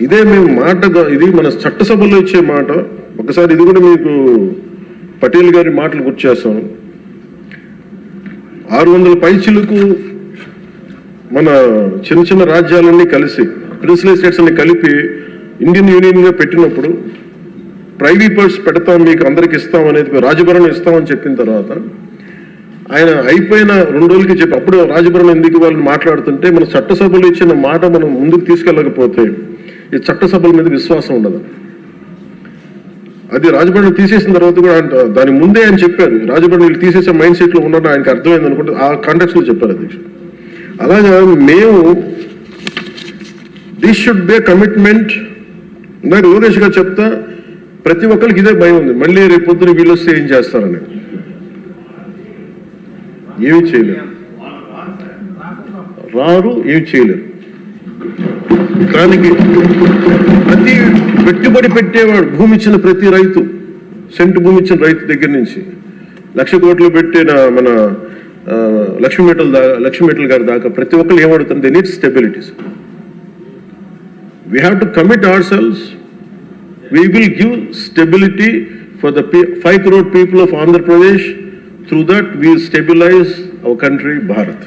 ఇదే మేము ఇది మన చట్టసభలో ఇచ్చే మాట. ఒకసారి ఇది కూడా మీకు పటేల్ గారి మాటలు గుర్తు చేస్తాను. 600 పైచిలకు మన చిన్న చిన్న రాజ్యాలన్నీ కలిసి ప్రిన్సిపల్ స్టేట్స్ అన్ని కలిపి ఇండియన్ యూనియన్గా పెట్టినప్పుడు ప్రైవేట్ పెడతాం, మీకు అందరికి ఇస్తాం అనేది, రాజభరణం ఇస్తామని చెప్పిన తర్వాత ఆయన అయిపోయిన 2 రోజులకి చెప్పి అప్పుడు రాజభరణం ఎందుకు వాళ్ళని మాట్లాడుతుంటే మన చట్టసభలు ఇచ్చిన మాట మనం ముందుకు తీసుకెళ్ళకపోతే ఈ చట్టసభల మీద విశ్వాసం ఉండదు. అది రాజభరణం తీసేసిన తర్వాత కూడా దాని ముందే ఆయన చెప్పారు, రాజభరణం తీసేసే మైండ్ సెట్ లో ఉండడం ఆయనకు అర్థమైంది అనుకుంటే ఆ కాంటాక్ట్స్ లో చెప్పారు అధ్యక్షుడు. అలాగా మేము దిస్ షుడ్ బి కమిట్మెంట్. నాకు లోకేష్ గారు చెప్తా, ప్రతి ఒక్కరికి ఇదే భయం ఉంది, మళ్ళీ రేపు పొద్దున వీళ్ళు వస్తే ఏం చేస్తారని. ఏమి చేయలేరు, రారు, ఏమి చేయలేరు. దానికి ప్రతి పెట్టుబడి పెట్టేవాడు, భూమి ఇచ్చిన ప్రతి రైతు, సెంటు భూమి ఇచ్చిన రైతు దగ్గర నుంచి 1,00,000 కోట్లు పెట్టిన మన లక్ష్మీ గారి దాకా ప్రతి ఒక్కరు ఏమడుతుంది, they need stabilities. We have to commit ourselves. We will give stability for the 5 crore people of Andhra Pradesh. Through that, we will stabilize our country, Bharat.